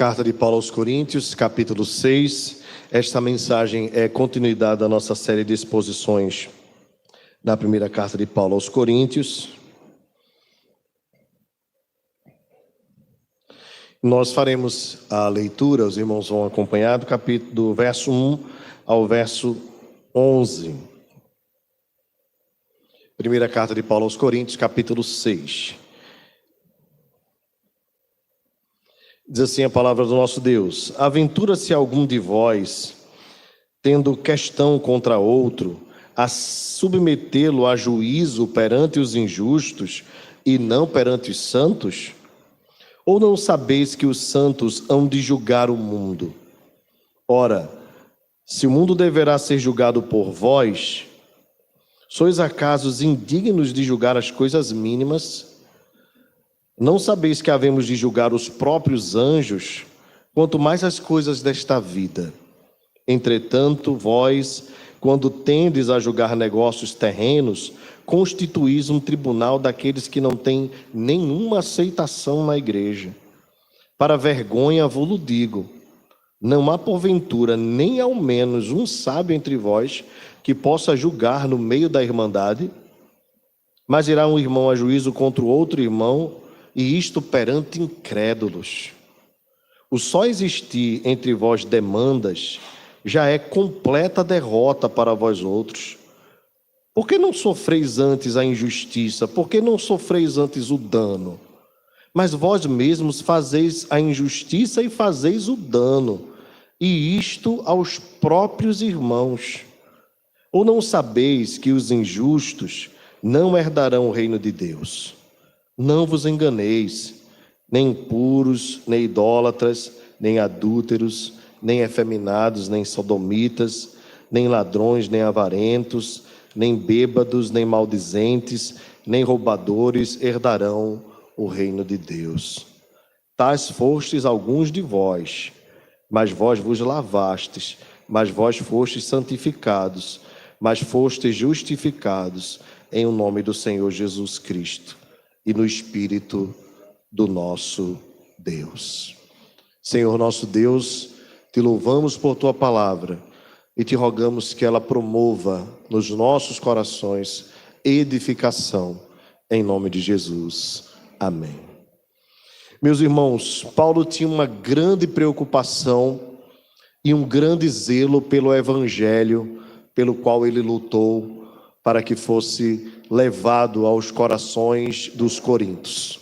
carta de Paulo aos Coríntios, capítulo 6. Esta mensagem é continuidade da nossa série de exposições da primeira carta de Paulo aos Coríntios. Nós faremos a leitura, os irmãos vão acompanhar, do capítulo do verso 1 ao verso 11. Primeira carta de Paulo aos Coríntios, capítulo 6. Diz assim a palavra do nosso Deus: aventura-se algum de vós, tendo questão contra outro, a submetê-lo a juízo perante os injustos e não perante os santos? Ou não sabeis que os santos hão de julgar o mundo? Ora, se o mundo deverá ser julgado por vós, sois acaso indignos de julgar as coisas mínimas? Não sabeis que havemos de julgar os próprios anjos, quanto mais as coisas desta vida? Entretanto, vós, quando tendes a julgar negócios terrenos, constituís um tribunal daqueles que não têm nenhuma aceitação na igreja. Para vergonha vos-lo digo, não há porventura nem ao menos um sábio entre vós que possa julgar no meio da irmandade? Mas irá um irmão a juízo contra o outro irmão, e isto perante incrédulos. O só existir entre vós demandas já é completa derrota para vós outros. Por que não sofreis antes a injustiça? Por que não sofreis antes o dano? Mas vós mesmos fazeis a injustiça e fazeis o dano, e isto aos próprios irmãos. Ou não sabeis que os injustos não herdarão o reino de Deus? Não vos enganeis, nem impuros, nem idólatras, nem adúlteros, nem efeminados, nem sodomitas, nem ladrões, nem avarentos, nem bêbados, nem maldizentes, nem roubadores herdarão o reino de Deus. Tais fostes alguns de vós, mas vós vos lavastes, mas vós fostes santificados, mas fostes justificados em o nome do Senhor Jesus Cristo e no Espírito do nosso Deus. Senhor nosso Deus, te louvamos por tua palavra e te rogamos que ela promova nos nossos corações edificação, em nome de Jesus. Amém. Meus irmãos, Paulo tinha uma grande preocupação e um grande zelo pelo evangelho, pelo qual ele lutou para que fosse levado aos corações dos coríntios.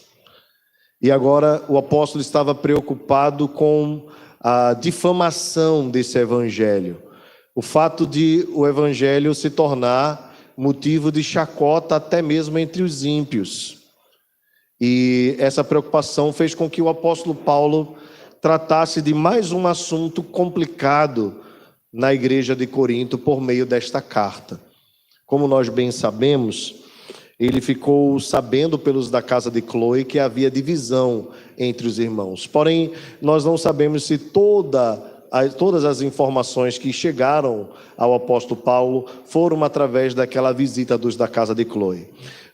E agora o apóstolo estava preocupado com a difamação desse evangelho, o fato de o evangelho se tornar motivo de chacota até mesmo entre os ímpios. E essa preocupação fez com que o apóstolo Paulo tratasse de mais um assunto complicado na igreja de Corinto por meio desta carta. Como nós bem sabemos, ele ficou sabendo pelos da casa de Cloe que havia divisão entre os irmãos. Porém, nós não sabemos se todas as informações que chegaram ao apóstolo Paulo foram através daquela visita dos da casa de Cloe.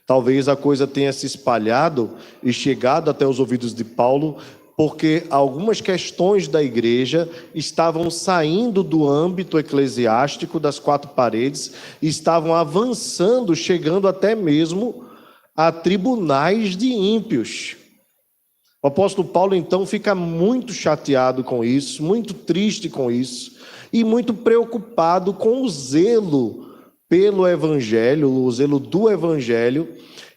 Talvez a coisa tenha se espalhado e chegado até os ouvidos de Paulo, porque algumas questões da igreja estavam saindo do âmbito eclesiástico das quatro paredes e estavam avançando, chegando até mesmo a tribunais de ímpios. O apóstolo Paulo então fica muito chateado com isso, muito triste com isso e muito preocupado com o zelo pelo evangelho, o zelo do evangelho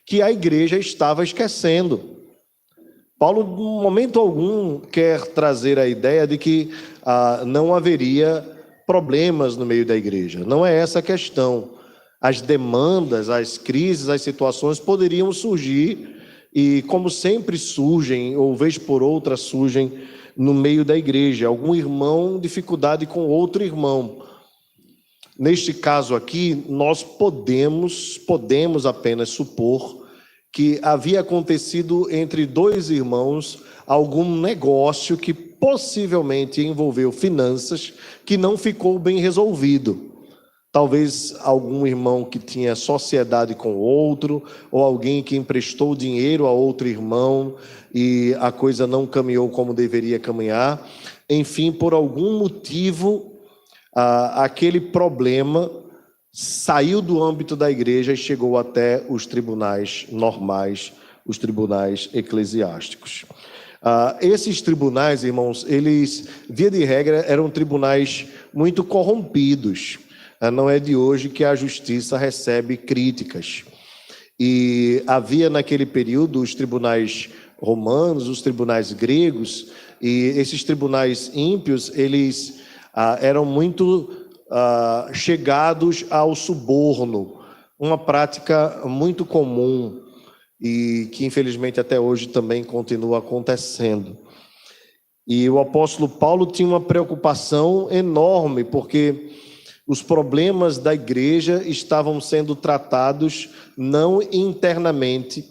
que a igreja estava esquecendo. Paulo, em momento algum, quer trazer a ideia de que não haveria problemas no meio da igreja. Não é essa a questão. As demandas, as crises, as situações poderiam surgir e, como sempre surgem, ou vez por outra surgem no meio da igreja. Algum irmão, dificuldade com outro irmão. Neste caso aqui, nós podemos apenas supor que havia acontecido entre dois irmãos algum negócio que possivelmente envolveu finanças que não ficou bem resolvido. talvez algum irmão que tinha sociedade com outro, ou alguém que emprestou dinheiro a outro irmão e a coisa não caminhou como deveria caminhar. Enfim, por algum motivo, aquele problema saiu do âmbito da igreja e chegou até os tribunais normais, os tribunais eclesiásticos. Esses tribunais, irmãos, eles, via de regra, eram tribunais muito corrompidos. Não é de hoje que a justiça recebe críticas. E havia naquele período os tribunais romanos, os tribunais gregos, e esses tribunais ímpios, eles eram muito chegados ao suborno, uma prática muito comum e que infelizmente até hoje também continua acontecendo. E o apóstolo Paulo tinha uma preocupação enorme, porque os problemas da igreja estavam sendo tratados não internamente,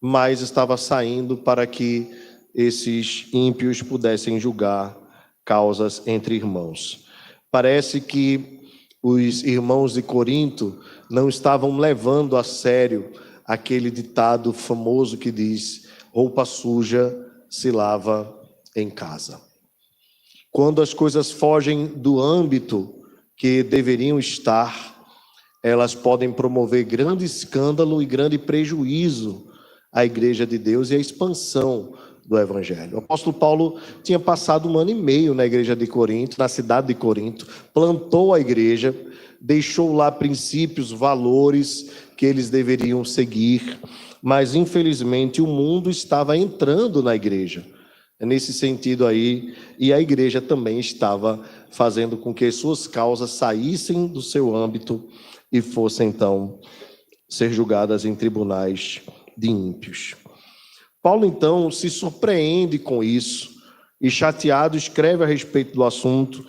mas estava saindo para que esses ímpios pudessem julgar causas entre irmãos. Parece que os irmãos de Corinto não estavam levando a sério aquele ditado famoso que diz: roupa suja se lava em casa. Quando as coisas fogem do âmbito que deveriam estar, elas podem promover grande escândalo e grande prejuízo à igreja de Deus e à expansão do evangelho. O apóstolo Paulo tinha passado 1 ano e meio na igreja de Corinto, na cidade de Corinto, plantou a igreja, deixou lá princípios, valores que eles deveriam seguir, mas infelizmente o mundo estava entrando na igreja, nesse sentido aí, e a igreja também estava fazendo com que as suas causas saíssem do seu âmbito e fossem então ser julgadas em tribunais de ímpios. Paulo, então, se surpreende com isso e, chateado, escreve a respeito do assunto,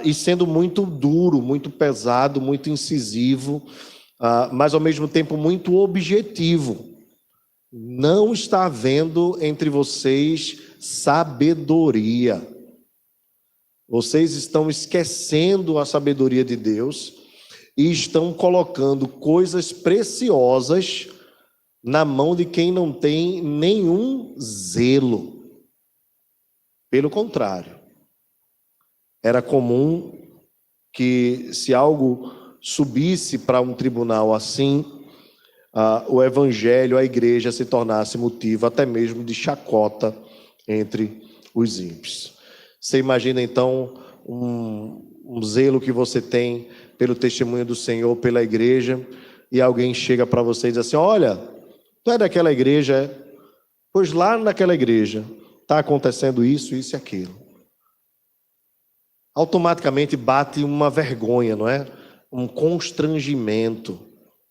e sendo muito duro, muito pesado, muito incisivo, mas, ao mesmo tempo, muito objetivo. Não está havendo entre vocês sabedoria. Vocês estão esquecendo a sabedoria de Deus e estão colocando coisas preciosas na mão de quem não tem nenhum zelo. Pelo contrário, era comum que, se algo subisse para um tribunal assim, o evangelho, a igreja se tornasse motivo até mesmo de chacota entre os ímpios. Você imagina então um zelo que você tem pelo testemunho do Senhor, pela igreja, e alguém chega para você e diz assim: olha, tu é daquela igreja? Pois lá naquela igreja está acontecendo isso, isso e aquilo. Automaticamente bate uma vergonha, não é? Um constrangimento,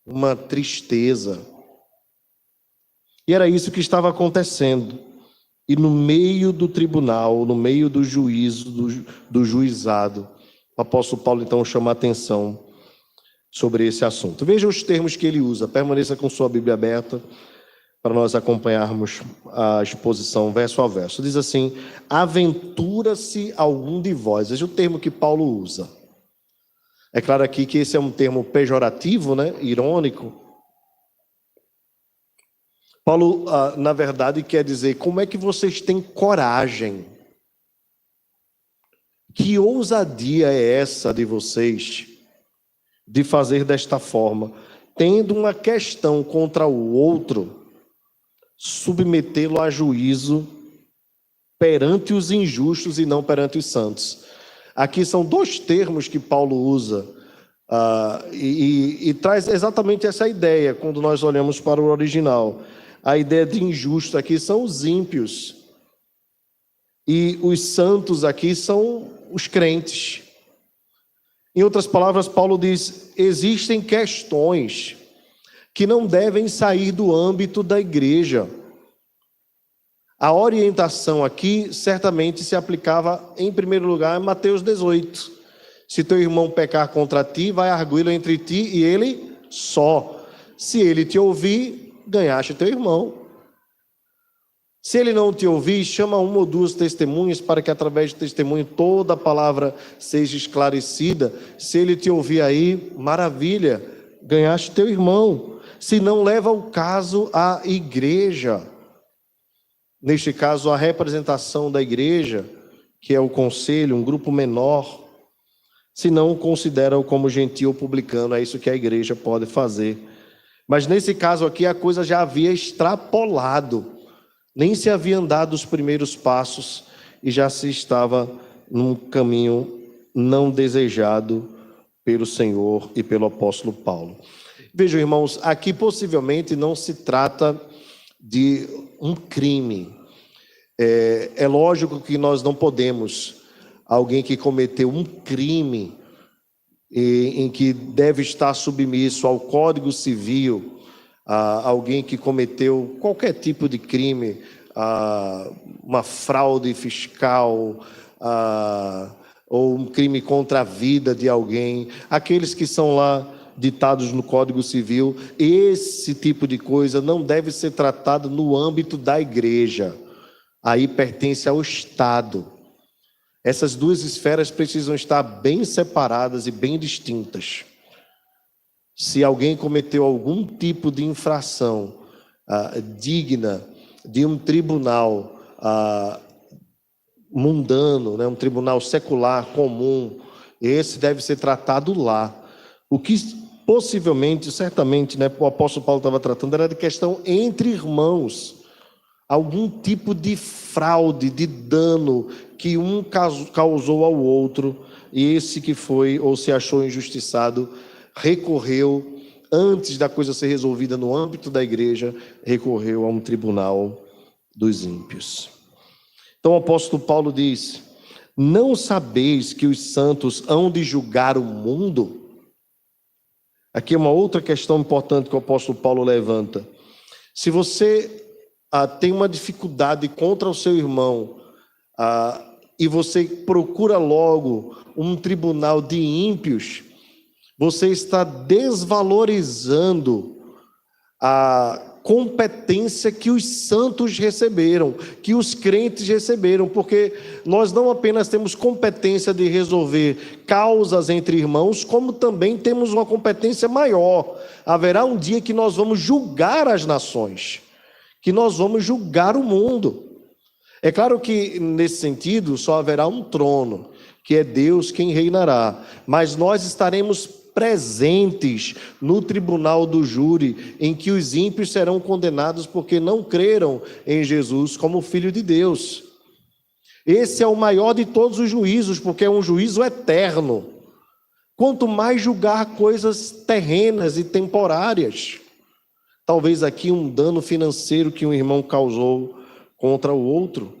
uma tristeza. E era isso que estava acontecendo. E no meio do tribunal, no meio do juízo, do juizado, o apóstolo Paulo então chama a atenção sobre esse assunto. Veja os termos que ele usa. Permaneça com sua Bíblia aberta para nós acompanharmos a exposição verso a verso. Diz assim: aventura-se algum de vós. Veja o termo que Paulo usa. É claro aqui que esse é um termo pejorativo, né? Irônico. Paulo, na verdade, quer dizer: como é que vocês têm coragem? Que ousadia é essa de vocês de fazer desta forma, tendo uma questão contra o outro, submetê-lo a juízo perante os injustos e não perante os santos? Aqui são dois termos que Paulo usa, e traz exatamente essa ideia quando nós olhamos para o original. A ideia de injusto aqui são os ímpios, e os santos aqui são os crentes. Em outras palavras, Paulo diz: existem questões que não devem sair do âmbito da igreja. A orientação aqui certamente se aplicava, em primeiro lugar, em Mateus 18. Se teu irmão pecar contra ti, vai arguí-lo entre ti e ele só. Se ele te ouvir, ganhaste teu irmão. Se ele não te ouvir, chama uma ou duas testemunhas para que através do testemunho toda a palavra seja esclarecida. Se ele te ouvir aí, maravilha, ganhaste teu irmão. Se não, leva o caso à igreja. Neste caso, a representação da igreja, que é o conselho, um grupo menor. Se não, considera-o como gentil publicano, é isso que a igreja pode fazer. Mas nesse caso aqui, a coisa já havia extrapolado. Nem se havia andado os primeiros passos e já se estava num caminho não desejado pelo Senhor e pelo apóstolo Paulo. Vejam, irmãos, aqui possivelmente não se trata de um crime. É lógico que nós não podemos, alguém que cometeu um crime em que deve estar submisso ao Código Civil, alguém que cometeu qualquer tipo de crime, uma fraude fiscal, ou um crime contra a vida de alguém, aqueles que são lá ditados no Código Civil, esse tipo de coisa não deve ser tratado no âmbito da igreja, aí pertence ao Estado. Essas duas esferas precisam estar bem separadas e bem distintas. Se alguém cometeu algum tipo de infração digna de um tribunal mundano, né, um tribunal secular comum, esse deve ser tratado lá. O que possivelmente, certamente, né, o apóstolo Paulo estava tratando era de questão entre irmãos. Algum tipo de fraude, de dano que um causou ao outro, e esse que foi ou se achou injustiçado recorreu, antes da coisa ser resolvida no âmbito da igreja, recorreu a um tribunal dos ímpios. Então o apóstolo Paulo diz: não sabeis que os santos hão de julgar o mundo? Aqui é uma outra questão importante que o apóstolo Paulo levanta. Se você tem uma dificuldade contra o seu irmão, e você procura logo um tribunal de ímpios, você está desvalorizando a competência que os santos receberam, que os crentes receberam, porque nós não apenas temos competência de resolver causas entre irmãos, como também temos uma competência maior. Haverá um dia que nós vamos julgar as nações, que nós vamos julgar o mundo. É claro que nesse sentido só haverá um trono, que é Deus quem reinará, mas nós estaremos presentes no tribunal do júri, em que os ímpios serão condenados porque não creram em Jesus como Filho de Deus. Esse é o maior de todos os juízos, porque é um juízo eterno. Quanto mais julgar coisas terrenas e temporárias, talvez aqui um dano financeiro que um irmão causou contra o outro.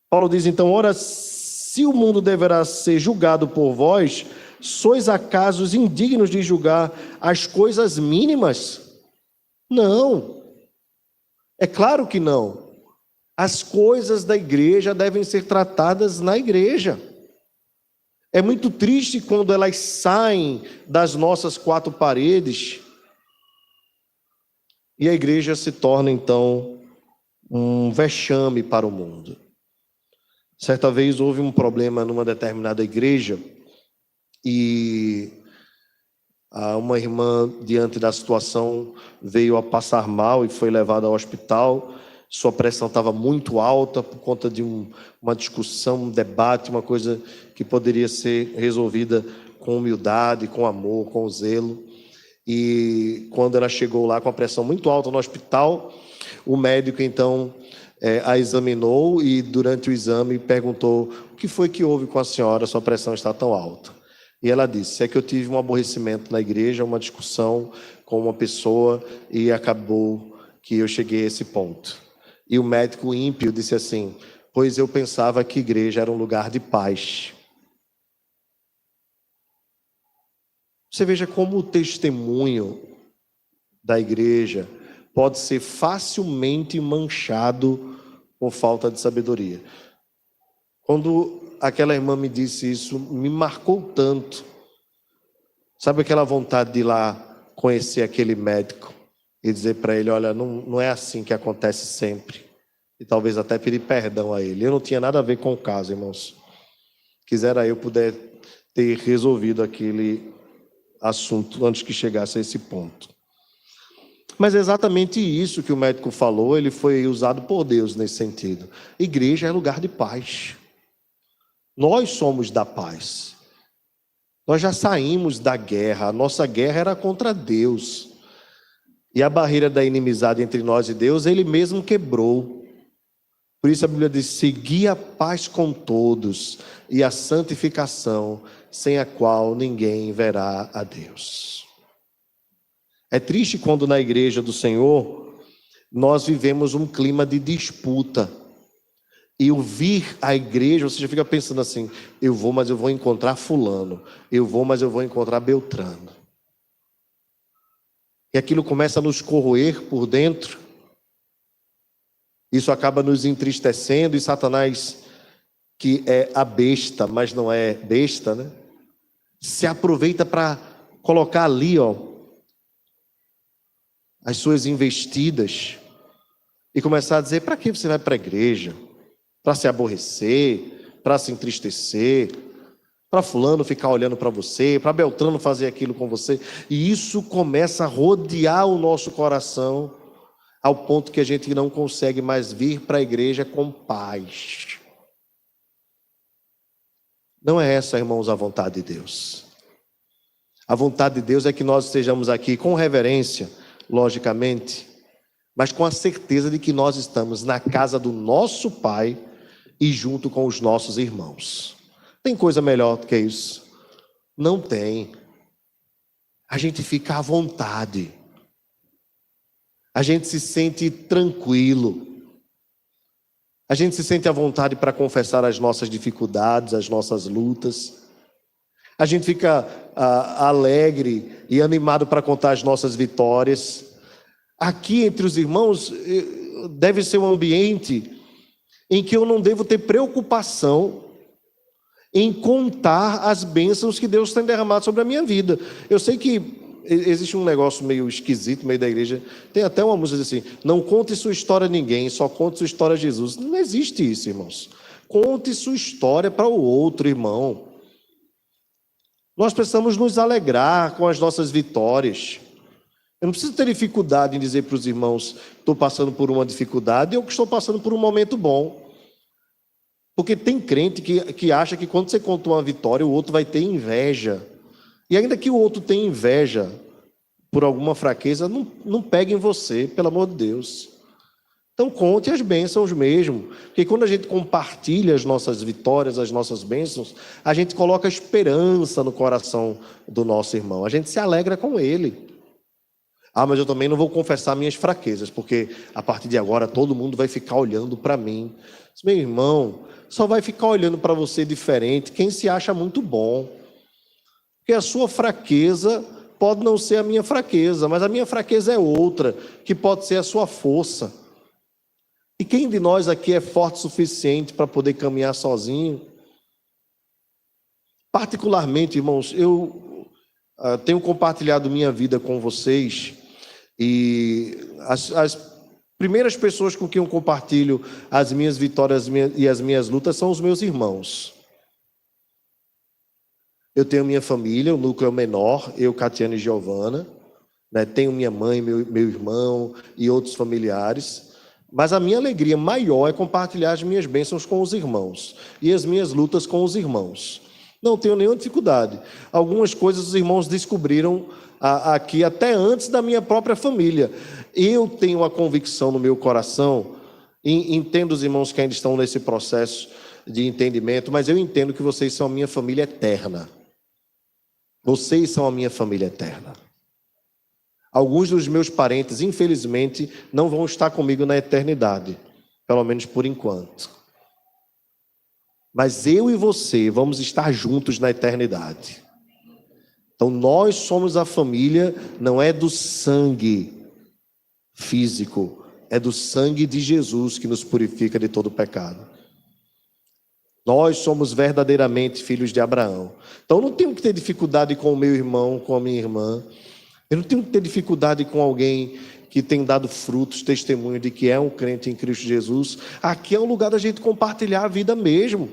Paulo diz então: ora, se o mundo deverá ser julgado por vós, sois acaso indignos de julgar as coisas mínimas? Não. É claro que não. As coisas da igreja devem ser tratadas na igreja. É muito triste quando elas saem das nossas quatro paredes e a igreja se torna então um vexame para o mundo. Certa vez houve um problema numa determinada igreja e uma irmã, diante da situação, veio a passar mal e foi levada ao hospital. Sua pressão estava muito alta por conta de uma discussão, um debate, uma coisa que poderia ser resolvida com humildade, com amor, com zelo. E quando ela chegou lá com a pressão muito alta no hospital, o médico então a examinou e durante o exame perguntou: o que foi que houve com a senhora, sua pressão está tão alta? E ela disse: é que eu tive um aborrecimento na igreja, uma discussão com uma pessoa e acabou que eu cheguei a esse ponto. E o médico ímpio disse assim: pois eu pensava que igreja era um lugar de paz. Você veja como o testemunho da igreja pode ser facilmente manchado por falta de sabedoria. Quando aquela irmã me disse isso, me marcou tanto. Sabe aquela vontade de ir lá conhecer aquele médico e dizer para ele: olha, não é assim que acontece sempre. e talvez até pedir perdão a ele. Eu não tinha nada a ver com o caso, irmãos. Quisera eu poder ter resolvido aquele assunto antes que chegasse a esse ponto. Mas é exatamente isso que o médico falou, ele foi usado por Deus nesse sentido. Igreja é lugar de paz. Nós somos da paz. Nós já saímos da guerra, a nossa guerra era contra Deus. E a barreira da inimizade entre nós e Deus, ele mesmo quebrou. Por isso a Bíblia diz: segui a paz com todos e a santificação, sem a qual ninguém verá a Deus. É triste quando na igreja do Senhor nós vivemos um clima de disputa. E o vir à igreja, você já fica pensando assim: eu vou, mas eu vou encontrar fulano. Eu vou, mas eu vou encontrar Beltrano. E aquilo começa a nos corroer por dentro. Isso acaba nos entristecendo, e Satanás, que é a besta, mas não é besta, né? Se aproveita para colocar ali, as suas investidas e começar a dizer: para que você vai para a igreja? Para se aborrecer, para se entristecer, para fulano ficar olhando para você, para Beltrano fazer aquilo com você. E isso começa a rodear o nosso coração, ao ponto que a gente não consegue mais vir para a igreja com paz. Não é essa, irmãos, a vontade de Deus. A vontade de Deus é que nós estejamos aqui com reverência, logicamente, mas com a certeza de que nós estamos na casa do nosso Pai e junto com os nossos irmãos. Tem coisa melhor do que isso? Não tem. A gente fica à vontade. A gente se sente tranquilo. A gente se sente à vontade para confessar as nossas dificuldades, as nossas lutas. A gente fica alegre e animado para contar as nossas vitórias. Aqui entre os irmãos deve ser um ambiente em que eu não devo ter preocupação em contar as bênçãos que Deus tem derramado sobre a minha vida. Eu sei que existe um negócio meio esquisito no meio da igreja. Tem até uma música assim: não conte sua história a ninguém, só conte sua história a Jesus. Não existe isso, irmãos. Conte sua história para o outro, irmão. Nós precisamos nos alegrar com as nossas vitórias. Eu não preciso ter dificuldade em dizer para os irmãos: estou passando por uma dificuldade, ou que estou passando por um momento bom. Porque tem crente que acha que quando você conta uma vitória, o outro vai ter inveja. E ainda que o outro tenha inveja por alguma fraqueza, não pegue em você, pelo amor de Deus. Então conte as bênçãos mesmo. Porque quando a gente compartilha as nossas vitórias, as nossas bênçãos, a gente coloca esperança no coração do nosso irmão. A gente se alegra com ele. Mas eu também não vou confessar minhas fraquezas, porque a partir de agora todo mundo vai ficar olhando para mim. Meu irmão, só vai ficar olhando para você diferente quem se acha muito bom. Porque a sua fraqueza pode não ser a minha fraqueza, mas a minha fraqueza é outra, que pode ser a sua força. E quem de nós aqui é forte o suficiente para poder caminhar sozinho? Particularmente, irmãos, eu tenho compartilhado minha vida com vocês, e as primeiras pessoas com quem eu compartilho as minhas vitórias e as minhas lutas são os meus irmãos. Eu tenho minha família, o núcleo menor, eu, Catiana e Giovana, né? Tenho minha mãe, meu irmão e outros familiares. Mas a minha alegria maior é compartilhar as minhas bênçãos com os irmãos e as minhas lutas com os irmãos. Não tenho nenhuma dificuldade. Algumas coisas os irmãos descobriram aqui até antes da minha própria família. Eu tenho a convicção no meu coração, entendo os irmãos que ainda estão nesse processo de entendimento, mas eu entendo que vocês são a minha família eterna. Vocês são a minha família eterna. Alguns dos meus parentes, infelizmente, não vão estar comigo na eternidade, pelo menos por enquanto. Mas eu e você vamos estar juntos na eternidade. Então nós somos a família, não é do sangue físico, é do sangue de Jesus que nos purifica de todo pecado. Nós somos verdadeiramente filhos de Abraão. Então eu não tenho que ter dificuldade com o meu irmão, com a minha irmã. Eu não tenho que ter dificuldade com alguém que tem dado frutos, testemunho de que é um crente em Cristo Jesus, aqui é o lugar da gente compartilhar a vida mesmo.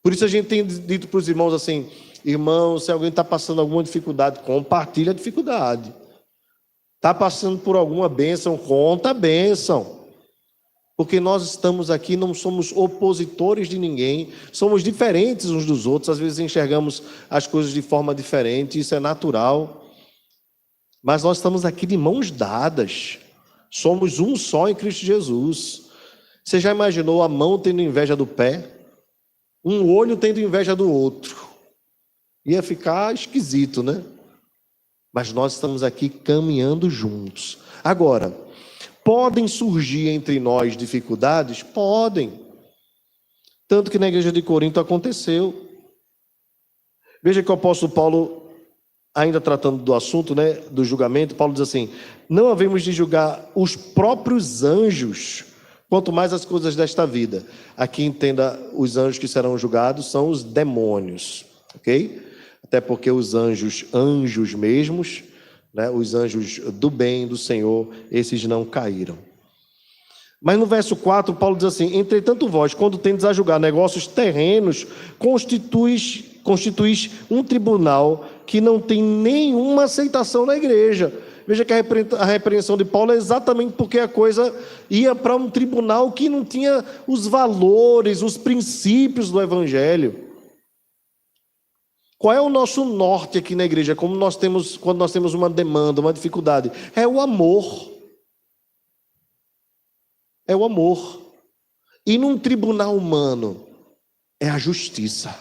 Por isso a gente tem dito para os irmãos assim: irmãos, se alguém está passando alguma dificuldade, compartilha a dificuldade. Está passando por alguma bênção, conta a bênção. Porque nós estamos aqui, não somos opositores de ninguém, somos diferentes uns dos outros, às vezes enxergamos as coisas de forma diferente, isso é natural. Mas nós estamos aqui de mãos dadas, somos um só em Cristo Jesus. Você já imaginou a mão tendo inveja do pé? Um olho tendo inveja do outro? Ia ficar esquisito, né? Mas nós estamos aqui caminhando juntos. Agora, podem surgir entre nós dificuldades? Podem. Tanto que na igreja de Corinto aconteceu. Veja que o apóstolo Paulo, ainda tratando do assunto, né, do julgamento, Paulo diz assim: não havemos de julgar os próprios anjos, quanto mais as coisas desta vida. Aqui entenda, os anjos que serão julgados são os demônios, ok? Até porque os anjos mesmos, né, os anjos do bem do Senhor, esses não caíram. Mas no verso 4, Paulo diz assim: entretanto vós, quando tendes a julgar negócios terrenos, constituís um tribunal que não tem nenhuma aceitação na igreja. Veja que a repreensão de Paulo é exatamente porque a coisa ia para um tribunal que não tinha os valores, os princípios do evangelho. Qual é o nosso norte aqui na igreja? Quando nós temos uma demanda, uma dificuldade? É o amor. É o amor. E num tribunal humano, é a justiça.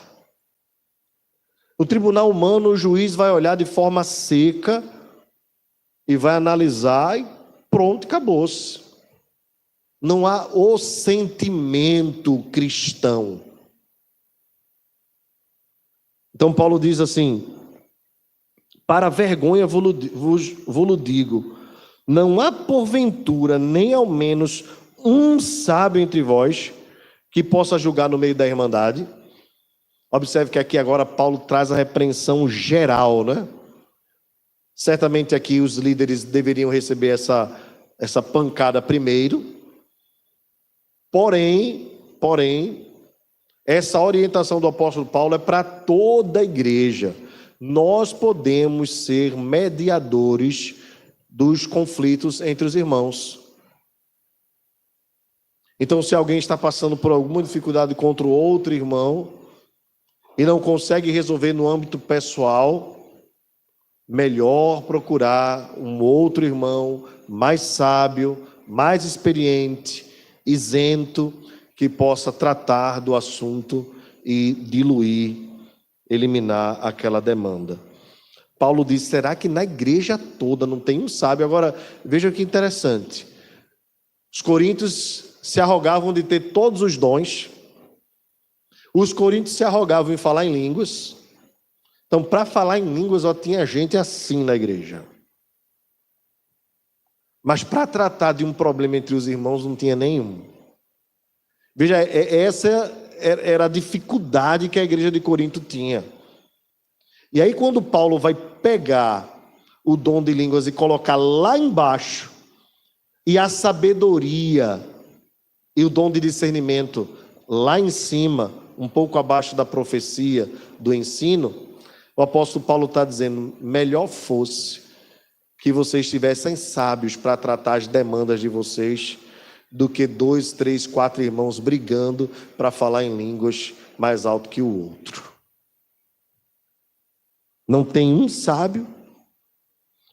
No tribunal humano, o juiz vai olhar de forma seca e vai analisar e pronto, acabou-se. Não há o sentimento cristão. Então Paulo diz assim: para a vergonha vos digo, não há porventura nem ao menos um sábio entre vós que possa julgar no meio da irmandade. Observe que aqui agora Paulo traz a repreensão geral, né? Certamente aqui os líderes deveriam receber essa pancada primeiro. Porém, essa orientação do apóstolo Paulo é para toda a igreja. Nós podemos ser mediadores dos conflitos entre os irmãos. Então, se alguém está passando por alguma dificuldade contra o outro irmão e não consegue resolver no âmbito pessoal, melhor procurar um outro irmão mais sábio, mais experiente, isento, que possa tratar do assunto e diluir, eliminar aquela demanda. Paulo diz: será que na igreja toda não tem um sábio? Agora, veja que interessante. Os coríntios se arrogavam de ter todos os dons. Os coríntios se arrogavam em falar em línguas. Então, para falar em línguas, só tinha gente assim na igreja. Mas para tratar de um problema entre os irmãos, não tinha nenhum. Veja, essa era a dificuldade que a igreja de Corinto tinha. E aí, quando Paulo vai pegar o dom de línguas e colocar lá embaixo, e a sabedoria e o dom de discernimento lá em cima, um pouco abaixo da profecia, do ensino, o apóstolo Paulo está dizendo: melhor fosse que vocês tivessem sábios para tratar as demandas de vocês, do que 2, 3, 4 irmãos brigando para falar em línguas mais alto que o outro. Não tem um sábio,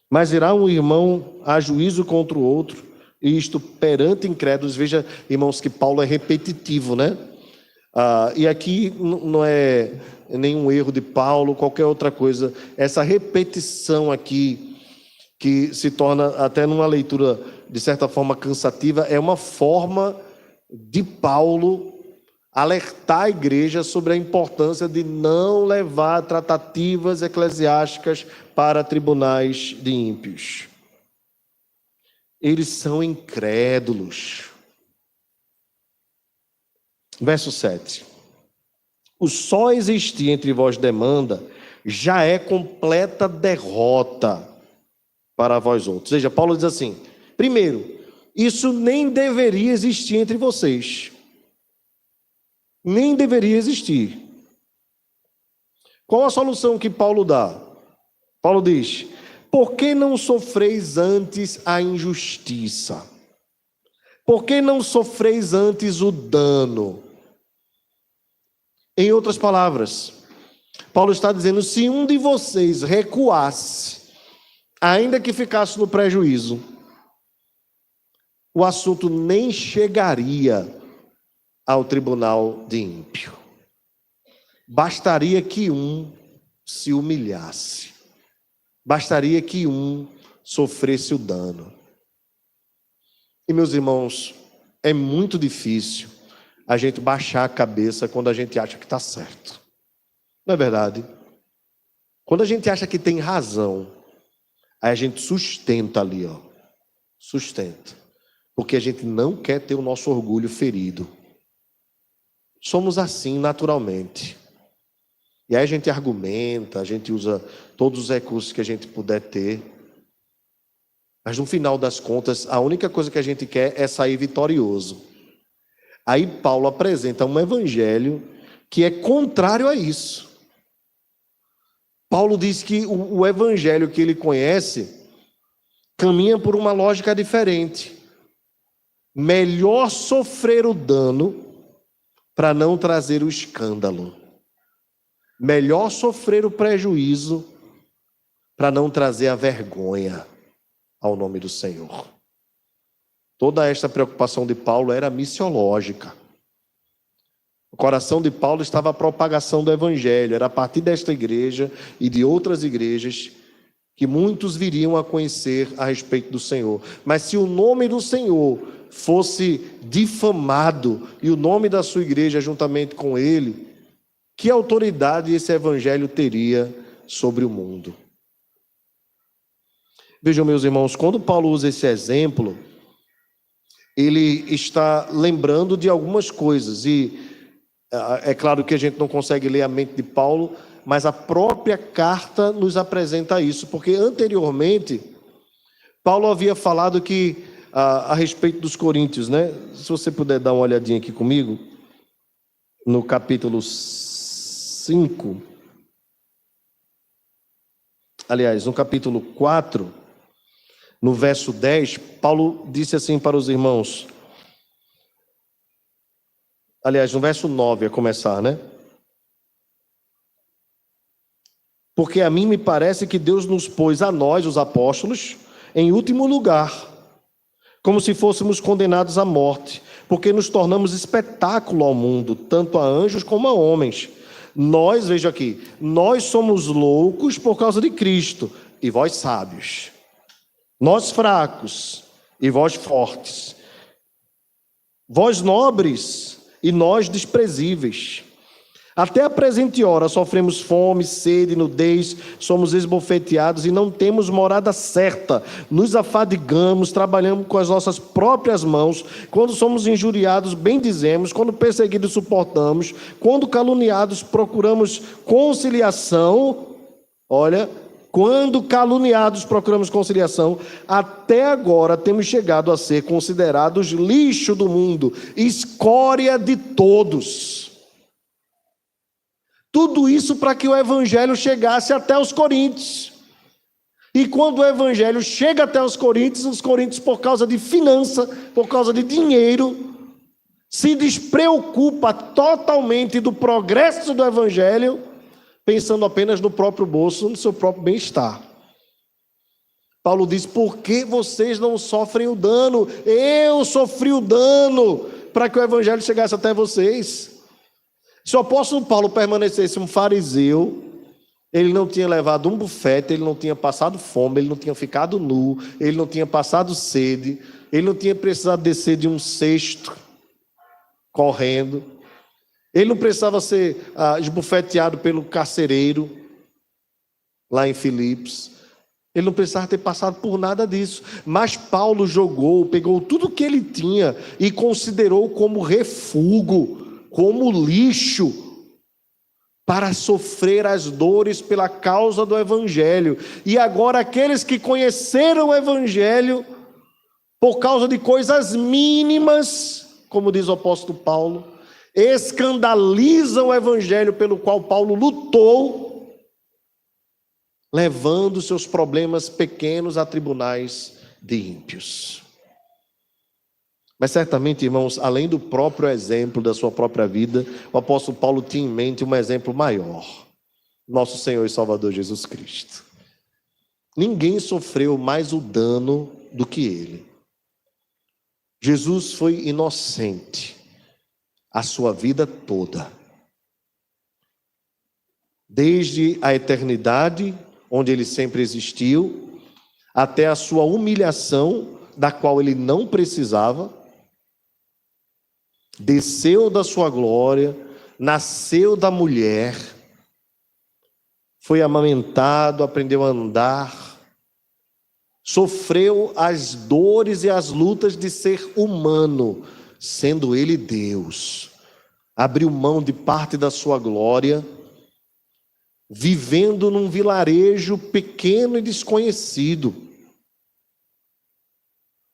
mas irá um irmão a juízo contra o outro, e isto perante incrédulos. Veja, irmãos, que Paulo é repetitivo, né? E aqui não é nenhum erro de Paulo, qualquer outra coisa. Essa repetição aqui, que se torna até numa leitura de certa forma cansativa, é uma forma de Paulo alertar a igreja sobre a importância de não levar tratativas eclesiásticas para tribunais de ímpios. Eles são incrédulos. Verso 7. O só existir entre vós demanda já é completa derrota. para vós outros. Ou seja, Paulo diz assim: primeiro, isso nem deveria existir entre vocês. Nem deveria existir. Qual a solução que Paulo dá? Paulo diz: por que não sofreis antes a injustiça? Por que não sofreis antes o dano? Em outras palavras, Paulo está dizendo: se um de vocês recuasse, ainda que ficasse no prejuízo, o assunto nem chegaria ao tribunal de ímpio. Bastaria que um se humilhasse. Bastaria que um sofresse o dano. E, meus irmãos, é muito difícil a gente baixar a cabeça quando a gente acha que está certo. Não é verdade? Quando a gente acha que tem razão, aí a gente sustenta ali, ó. Sustenta. Porque a gente não quer ter o nosso orgulho ferido. Somos assim naturalmente. E aí a gente argumenta, a gente usa todos os recursos que a gente puder ter. Mas no final das contas, a única coisa que a gente quer é sair vitorioso. Aí Paulo apresenta um evangelho que é contrário a isso. Paulo diz que o evangelho que ele conhece caminha por uma lógica diferente. Melhor sofrer o dano para não trazer o escândalo. Melhor sofrer o prejuízo para não trazer a vergonha ao nome do Senhor. Toda esta preocupação de Paulo era missiológica. O coração de Paulo estava a propagação do evangelho. Era a partir desta igreja e de outras igrejas que muitos viriam a conhecer a respeito do Senhor. Mas se o nome do Senhor fosse difamado e o nome da sua igreja juntamente com ele, que autoridade esse evangelho teria sobre o mundo? Vejam, meus irmãos, quando Paulo usa esse exemplo, ele está lembrando de algumas coisas, e é claro que a gente não consegue ler a mente de Paulo, mas a própria carta nos apresenta isso, porque anteriormente Paulo havia falado que a respeito dos coríntios, né? Se você puder dar uma olhadinha aqui comigo, no capítulo 5, aliás, no capítulo 4, no verso 10, Paulo disse assim para os irmãos, aliás, no verso 9 a começar, né? Porque a mim me parece que Deus nos pôs a nós, os apóstolos, em último lugar, como se fôssemos condenados à morte, porque nos tornamos espetáculo ao mundo, tanto a anjos como a homens. Nós, veja aqui, nós somos loucos por causa de Cristo, e vós sábios. Nós fracos, e vós fortes. Vós nobres, e nós desprezíveis. Até a presente hora sofremos fome, sede, nudez, somos esbofeteados e não temos morada certa. Nos afadigamos, trabalhamos com as nossas próprias mãos. Quando somos injuriados, bendizemos. Quando perseguidos, suportamos. Quando caluniados, procuramos conciliação. Olha, quando caluniados, procuramos conciliação. Até agora temos chegado a ser considerados lixo do mundo, escória de todos. Tudo isso para que o evangelho chegasse até os coríntios. E quando o evangelho chega até os coríntios, por causa de finança, por causa de dinheiro, se despreocupa totalmente do progresso do evangelho, pensando apenas no próprio bolso, no seu próprio bem-estar. Paulo diz: por que vocês não sofrem o dano? Eu sofri o dano para que o evangelho chegasse até vocês. Se o apóstolo Paulo permanecesse um fariseu, ele não tinha levado um bufete, ele não tinha passado fome, ele não tinha ficado nu, ele não tinha passado sede, ele não tinha precisado descer de um cesto correndo, ele não precisava ser esbufeteado pelo carcereiro lá em Filipos, ele não precisava ter passado por nada disso. Mas Paulo pegou tudo que ele tinha e considerou como refúgio, como lixo, para sofrer as dores pela causa do Evangelho. E agora aqueles que conheceram o Evangelho, por causa de coisas mínimas, como diz o apóstolo Paulo, escandalizam o Evangelho pelo qual Paulo lutou, levando seus problemas pequenos a tribunais de ímpios. Mas certamente, irmãos, além do próprio exemplo da sua própria vida, o apóstolo Paulo tinha em mente um exemplo maior: nosso Senhor e Salvador Jesus Cristo. Ninguém sofreu mais o dano do que ele. Jesus foi inocente a sua vida toda, desde a eternidade, onde ele sempre existiu, até a sua humilhação, da qual ele não precisava, desceu da sua glória, nasceu da mulher, foi amamentado, aprendeu a andar, sofreu as dores e as lutas de ser humano, sendo ele Deus, abriu mão de parte da sua glória, vivendo num vilarejo pequeno e desconhecido.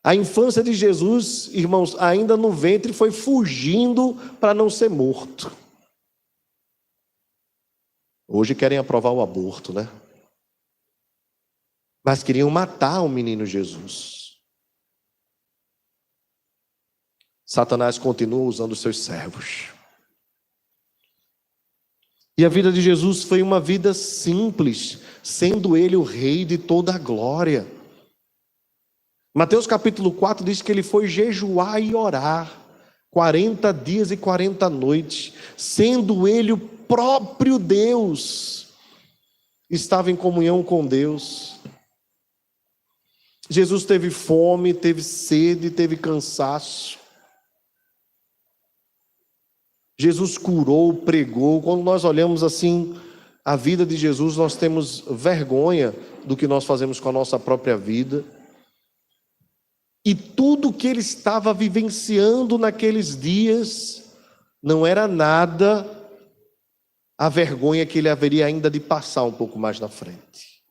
A infância de Jesus, irmãos, ainda no ventre, foi fugindo para não ser morto. Hoje querem aprovar o aborto, né? Mas queriam matar o menino Jesus. Satanás continua usando os seus servos. E a vida de Jesus foi uma vida simples, sendo ele o rei de toda a glória. Mateus capítulo 4 diz que ele foi jejuar e orar 40 dias e 40 noites, sendo ele o próprio Deus, estava em comunhão com Deus. Jesus teve fome, teve sede, teve cansaço. Jesus curou, pregou. Quando nós olhamos assim a vida de Jesus, nós temos vergonha do que nós fazemos com a nossa própria vida. E tudo que ele estava vivenciando naqueles dias não era nada a vergonha que ele haveria ainda de passar um pouco mais na frente.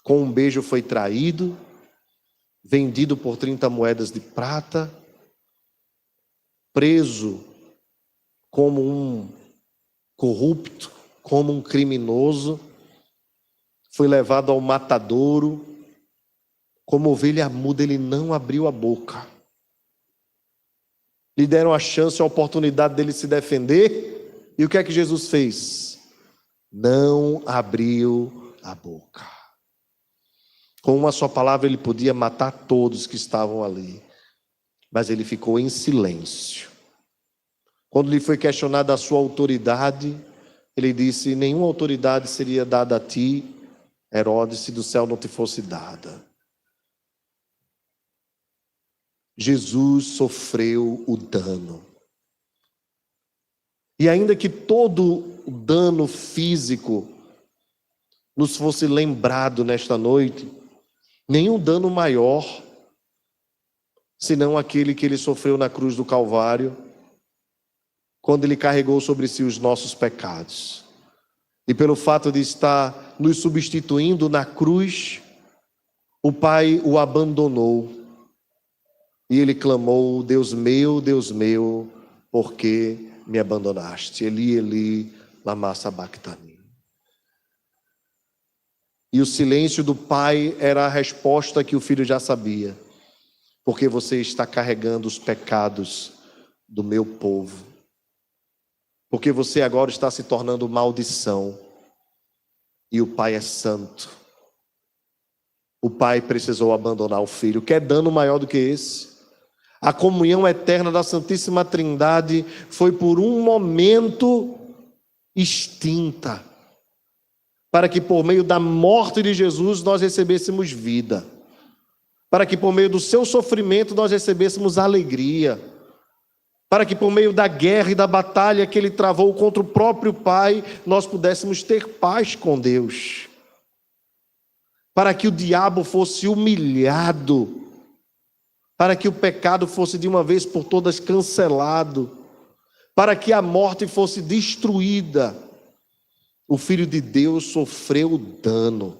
Com um beijo foi traído, vendido por 30 moedas de prata, preso como um corrupto, como um criminoso, foi levado ao matadouro. Como ovelha muda, ele não abriu a boca. Lhe deram a chance, a oportunidade dele se defender. E o que é que Jesus fez? Não abriu a boca. Com uma só palavra ele podia matar todos que estavam ali. Mas ele ficou em silêncio. Quando lhe foi questionada a sua autoridade, ele disse: nenhuma autoridade seria dada a ti, Herodes, se do céu não te fosse dada. Jesus sofreu o dano. E ainda que todo o dano físico nos fosse lembrado nesta noite, nenhum dano maior, senão aquele que ele sofreu na cruz do Calvário, quando ele carregou sobre si os nossos pecados. E pelo fato de estar nos substituindo na cruz, o Pai o abandonou. E ele clamou: Deus meu, por que me abandonaste? Eli, Eli, lama sabachthani. E o silêncio do Pai era a resposta que o Filho já sabia: porque você está carregando os pecados do meu povo. Porque você agora está se tornando maldição. E o Pai é santo. O Pai precisou abandonar o Filho. Quer dano maior do que esse? A comunhão eterna da Santíssima Trindade foi por um momento extinta, para que por meio da morte de Jesus nós recebêssemos vida, para que por meio do seu sofrimento nós recebêssemos alegria, para que por meio da guerra e da batalha que ele travou contra o próprio Pai, nós pudéssemos ter paz com Deus, para que o diabo fosse humilhado, para que o pecado fosse de uma vez por todas cancelado, para que a morte fosse destruída, o Filho de Deus sofreu dano.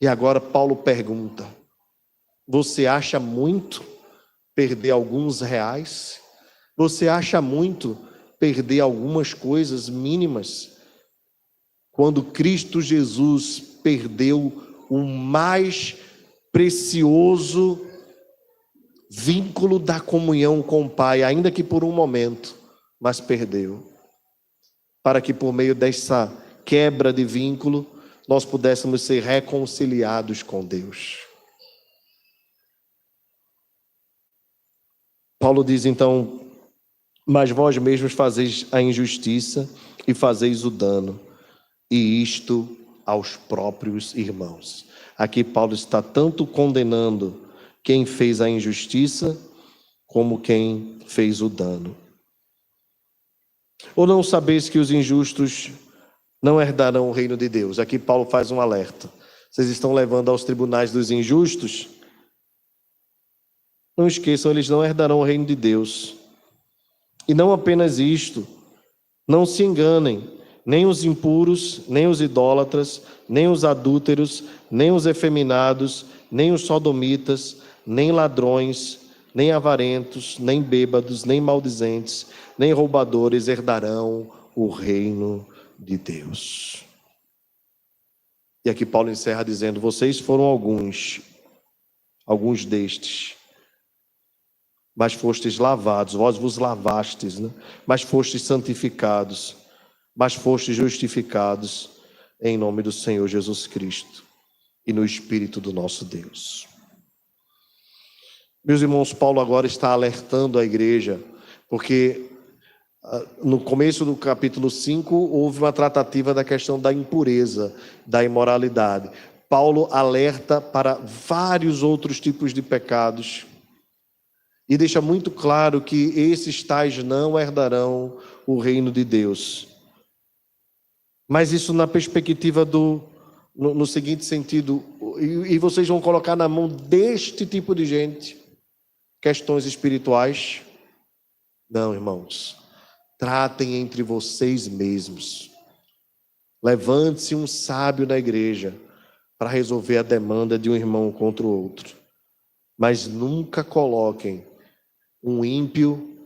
E agora Paulo pergunta: você acha muito perder alguns reais? Você acha muito perder algumas coisas mínimas? Quando Cristo Jesus perdeu o mais precioso vínculo da comunhão com o Pai, ainda que por um momento, mas perdeu, para que por meio dessa quebra de vínculo, nós pudéssemos ser reconciliados com Deus. Paulo diz então: mas vós mesmos fazeis a injustiça e fazeis o dano, e isto aos próprios irmãos. Aqui Paulo está tanto condenando quem fez a injustiça, como quem fez o dano. Ou não sabeis que os injustos não herdarão o reino de Deus? Aqui Paulo faz um alerta. Vocês estão levando aos tribunais dos injustos? Não esqueçam, eles não herdarão o reino de Deus. E não apenas isto, não se enganem, nem os impuros, nem os idólatras, nem os adúlteros, nem os efeminados, nem os sodomitas, nem ladrões, nem avarentos, nem bêbados, nem maldizentes, nem roubadores herdarão o reino de Deus. E aqui Paulo encerra dizendo: vocês foram alguns destes, mas fostes lavados, vós vos lavastes, né? Mas fostes santificados, mas fostes justificados em nome do Senhor Jesus Cristo e no Espírito do nosso Deus. Meus irmãos, Paulo agora está alertando a igreja, porque no começo do capítulo 5 houve uma tratativa da questão da impureza, da imoralidade. Paulo alerta para vários outros tipos de pecados e deixa muito claro que esses tais não herdarão o reino de Deus. Mas isso na perspectiva no seguinte sentido: e vocês vão colocar na mão deste tipo de gente questões espirituais? Não, irmãos. Tratem entre vocês mesmos. Levante-se um sábio na igreja para resolver a demanda de um irmão contra o outro. Mas nunca coloquem um ímpio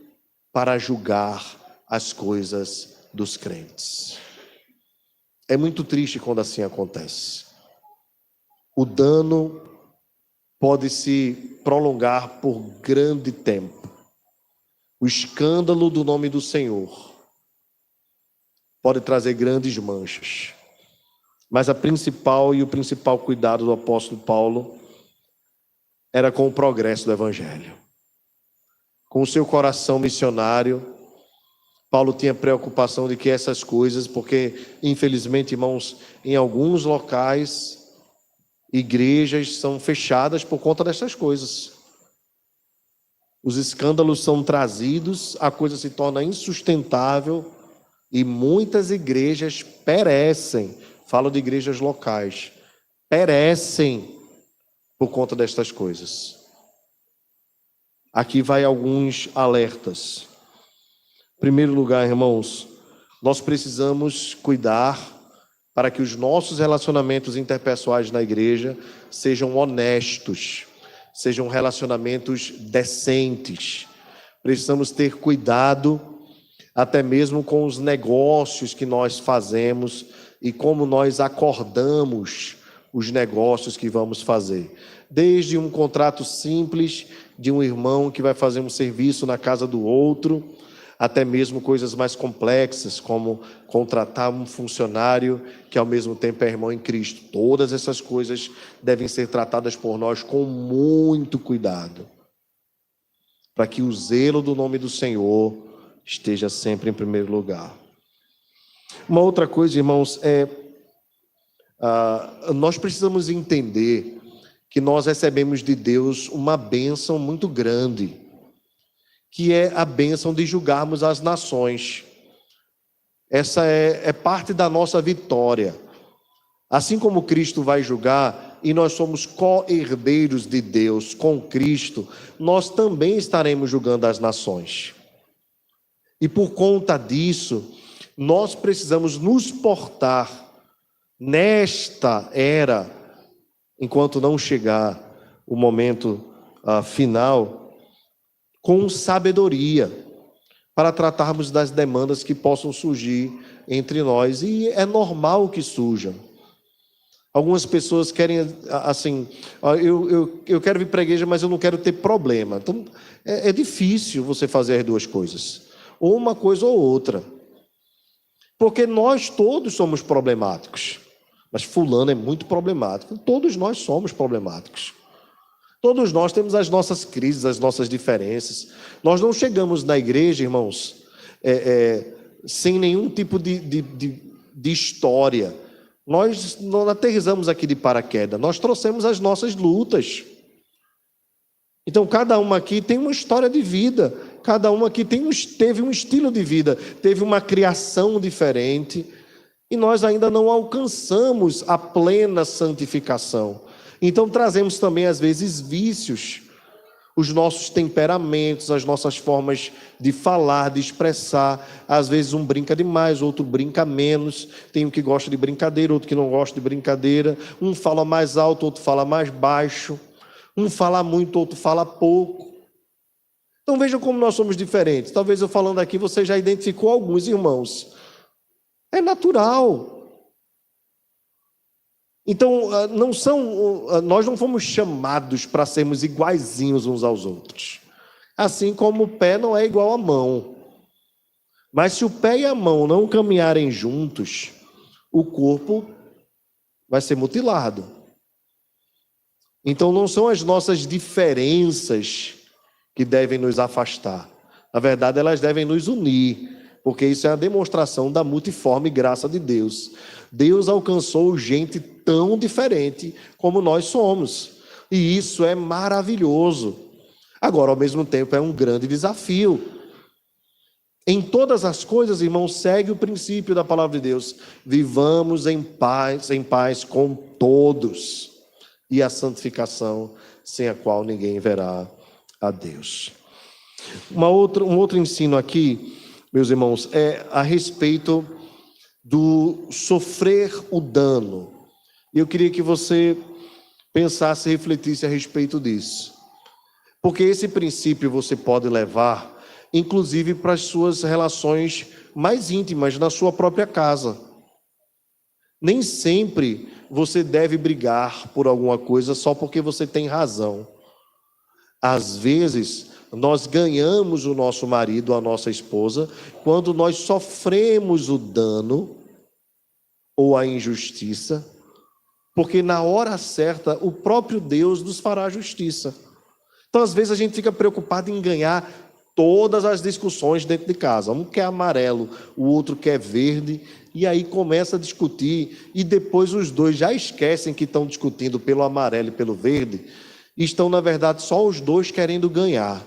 para julgar as coisas dos crentes. É muito triste quando assim acontece. O dano pode se prolongar por grande tempo. O escândalo do nome do Senhor pode trazer grandes manchas. Mas o principal cuidado do apóstolo Paulo era com o progresso do evangelho. Com o seu coração missionário, Paulo tinha preocupação de que essas coisas, porque infelizmente, irmãos, em alguns locais, igrejas são fechadas por conta dessas coisas. Os escândalos são trazidos, a coisa se torna insustentável e muitas igrejas perecem. Falo de igrejas locais, perecem por conta destas coisas. Aqui vai alguns alertas. Em primeiro lugar, irmãos, nós precisamos cuidar para que os nossos relacionamentos interpessoais na igreja sejam honestos, sejam relacionamentos decentes. Precisamos ter cuidado até mesmo com os negócios que nós fazemos e como nós acordamos os negócios que vamos fazer. Desde um contrato simples de um irmão que vai fazer um serviço na casa do outro, até mesmo coisas mais complexas, como contratar um funcionário que ao mesmo tempo é irmão em Cristo. Todas essas coisas devem ser tratadas por nós com muito cuidado, para que o zelo do nome do Senhor esteja sempre em primeiro lugar. Uma outra coisa, irmãos, nós precisamos entender que nós recebemos de Deus uma bênção muito grande, que é a bênção de julgarmos as nações. Essa é parte da nossa vitória. Assim como Cristo vai julgar, e nós somos co-herdeiros de Deus com Cristo, nós também estaremos julgando as nações. E por conta disso, nós precisamos nos portar nesta era, enquanto não chegar o momento final, com sabedoria, para tratarmos das demandas que possam surgir entre nós. E é normal que surjam. Algumas pessoas querem, assim, eu quero vir para a igreja, mas eu não quero ter problema. Então, é difícil você fazer as duas coisas. Ou uma coisa ou outra. Porque nós todos somos problemáticos. Mas fulano é muito problemático. Todos nós somos problemáticos. Todos nós temos as nossas crises, as nossas diferenças. Nós não chegamos na igreja, irmãos, sem nenhum tipo de história. Nós não aterrissamos aqui de paraquedas. Nós trouxemos as nossas lutas. Então, cada um aqui tem uma história de vida. Cada um aqui teve um estilo de vida. Teve uma criação diferente. E nós ainda não alcançamos a plena santificação. Então trazemos também às vezes vícios, os nossos temperamentos, as nossas formas de falar, de expressar. Às vezes um brinca demais, outro brinca menos. Tem um que gosta de brincadeira, outro que não gosta de brincadeira. Um fala mais alto, outro fala mais baixo. Um fala muito, outro fala pouco. Então vejam como nós somos diferentes. Talvez eu falando aqui você já identificou alguns irmãos. É natural. Então, nós não fomos chamados para sermos iguaizinhos uns aos outros. Assim como o pé não é igual à mão. Mas se o pé e a mão não caminharem juntos, o corpo vai ser mutilado. Então, não são as nossas diferenças que devem nos afastar. Na verdade, elas devem nos unir. Porque isso é a demonstração da multiforme graça de Deus. Deus alcançou gente tão diferente como nós somos. E isso é maravilhoso. Agora, ao mesmo tempo, é um grande desafio. Em todas as coisas, irmãos, segue o princípio da palavra de Deus. Vivamos em paz com todos. E a santificação, sem a qual ninguém verá a Deus. Um outro ensino aqui, meus irmãos, é a respeito do sofrer o dano. Eu queria que você pensasse e refletisse a respeito disso. Porque esse princípio você pode levar, inclusive, para as suas relações mais íntimas, na sua própria casa. Nem sempre você deve brigar por alguma coisa só porque você tem razão. Às vezes, nós ganhamos o nosso marido, a nossa esposa, quando nós sofremos o dano ou a injustiça, porque na hora certa o próprio Deus nos fará justiça. Então, às vezes, a gente fica preocupado em ganhar todas as discussões dentro de casa. Um quer amarelo, o outro quer verde, e aí começa a discutir, e depois os dois já esquecem que estão discutindo pelo amarelo e pelo verde, e estão, na verdade, só os dois querendo ganhar.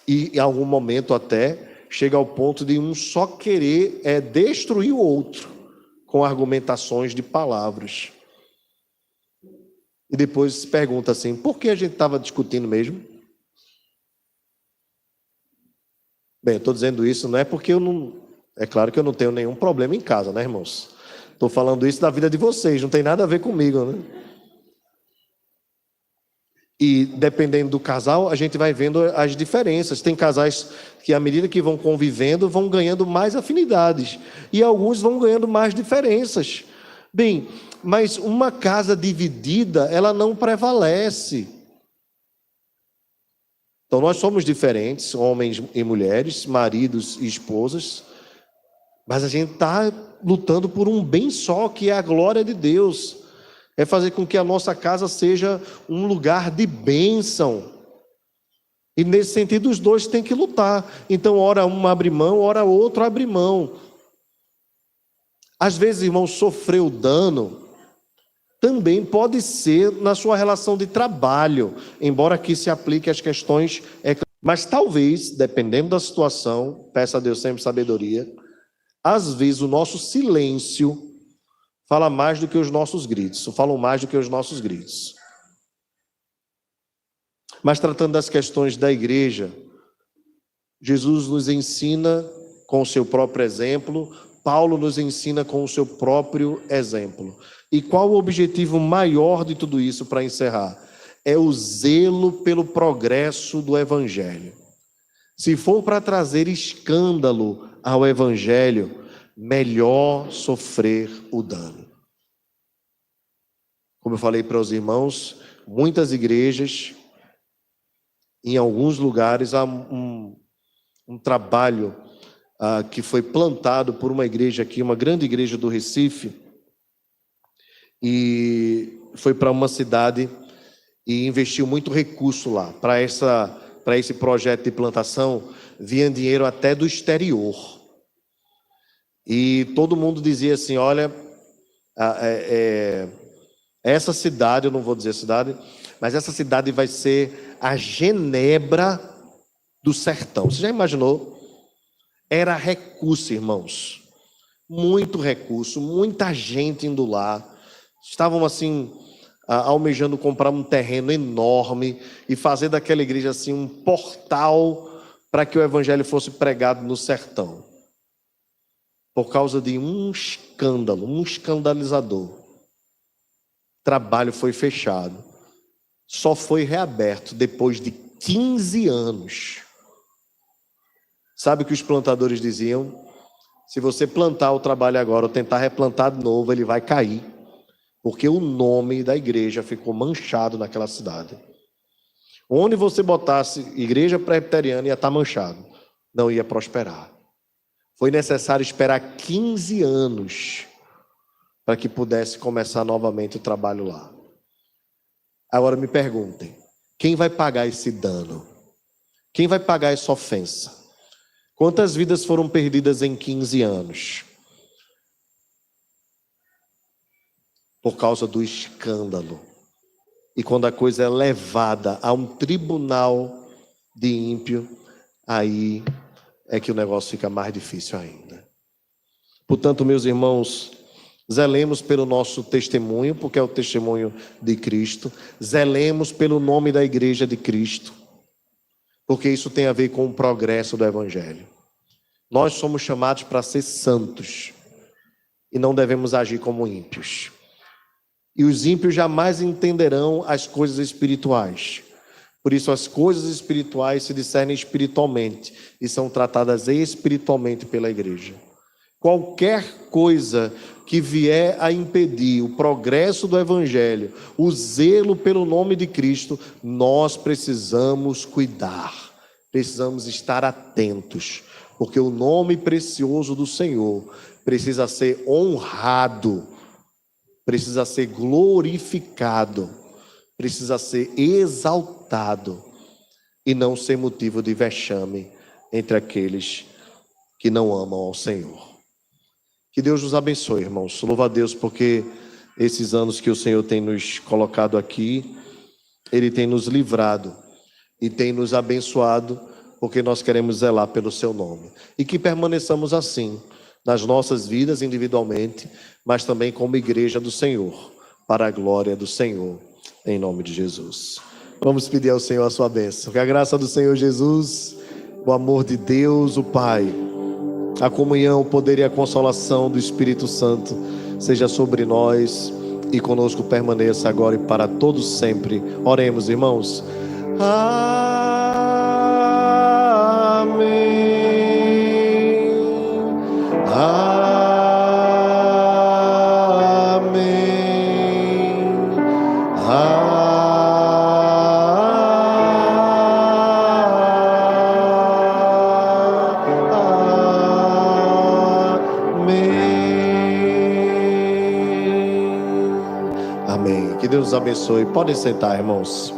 E em algum momento até chega ao ponto de um só querer destruir o outro com argumentações de palavras. E depois se pergunta assim, por que a gente estava discutindo mesmo? Bem, eu estou dizendo isso não é porque eu não... É claro que eu não tenho nenhum problema em casa, né, irmãos? Estou falando isso da vida de vocês, não tem nada a ver comigo, né? E dependendo do casal, a gente vai vendo as diferenças. Tem casais que, à medida que vão convivendo, vão ganhando mais afinidades. E alguns vão ganhando mais diferenças. Bem, mas uma casa dividida, ela não prevalece. Então, nós somos diferentes, homens e mulheres, maridos e esposas. Mas a gente está lutando por um bem só, que é a glória de Deus. É fazer com que a nossa casa seja um lugar de bênção. E nesse sentido os dois têm que lutar. Então ora um abre mão, ora outro abre mão. Às vezes, irmão, sofrer o dano também pode ser na sua relação de trabalho, embora aqui se aplique às questões... Mas talvez, dependendo da situação, peça a Deus sempre sabedoria, às vezes o nosso silêncio fala mais do que os nossos gritos, falam mais do que os nossos gritos. Mas tratando das questões da igreja, Jesus nos ensina com o seu próprio exemplo, Paulo nos ensina com o seu próprio exemplo. E qual o objetivo maior de tudo isso, para encerrar? É o zelo pelo progresso do Evangelho. Se for para trazer escândalo ao Evangelho, melhor sofrer o dano. Como eu falei para os irmãos, muitas igrejas, em alguns lugares, há um trabalho que foi plantado por uma igreja aqui, uma grande igreja do Recife, e foi para uma cidade e investiu muito recurso lá. Para esse projeto de plantação, vinha dinheiro até do exterior. E todo mundo dizia assim, olha, essa cidade, eu não vou dizer cidade, mas essa cidade vai ser a Genebra do sertão. Você já imaginou? Era recurso, irmãos. Muito recurso, muita gente indo lá. Estavam assim, almejando comprar um terreno enorme e fazer daquela igreja assim um portal para que o evangelho fosse pregado no sertão. Por causa de um escândalo, um escandalizador. O trabalho foi fechado. Só foi reaberto depois de 15 anos. Sabe o que os plantadores diziam? Se você plantar o trabalho agora ou tentar replantar de novo, ele vai cair. Porque o nome da igreja ficou manchado naquela cidade. Onde você botasse igreja presbiteriana ia estar manchado. Não ia prosperar. Foi necessário esperar 15 anos para que pudesse começar novamente o trabalho lá. Agora me perguntem, quem vai pagar esse dano? Quem vai pagar essa ofensa? Quantas vidas foram perdidas em 15 anos? Por causa do escândalo. E quando a coisa é levada a um tribunal de ímpio, aí é que o negócio fica mais difícil ainda. Portanto, meus irmãos, zelemos pelo nosso testemunho, porque é o testemunho de Cristo. Zelemos pelo nome da igreja de Cristo, porque isso tem a ver com o progresso do Evangelho. Nós somos chamados para ser santos e não devemos agir como ímpios. E os ímpios jamais entenderão as coisas espirituais. Por isso, as coisas espirituais se discernem espiritualmente e são tratadas espiritualmente pela igreja. Qualquer coisa que vier a impedir o progresso do Evangelho, o zelo pelo nome de Cristo, nós precisamos cuidar, precisamos estar atentos, porque o nome precioso do Senhor precisa ser honrado, precisa ser glorificado, precisa ser exaltado e não ser motivo de vexame entre aqueles que não amam ao Senhor. Que Deus nos abençoe, irmãos. Louva a Deus porque esses anos que o Senhor tem nos colocado aqui, Ele tem nos livrado e tem nos abençoado, porque nós queremos zelar pelo Seu nome. E que permaneçamos assim, nas nossas vidas individualmente, mas também como igreja do Senhor, para a glória do Senhor, em nome de Jesus. Vamos pedir ao Senhor a sua bênção. Que a graça do Senhor Jesus, o amor de Deus, o Pai, a comunhão, o poder e a consolação do Espírito Santo seja sobre nós e conosco permaneça agora e para todos sempre. Oremos, irmãos. Amém. Amém. Que Deus os abençoe. Podem sentar, irmãos.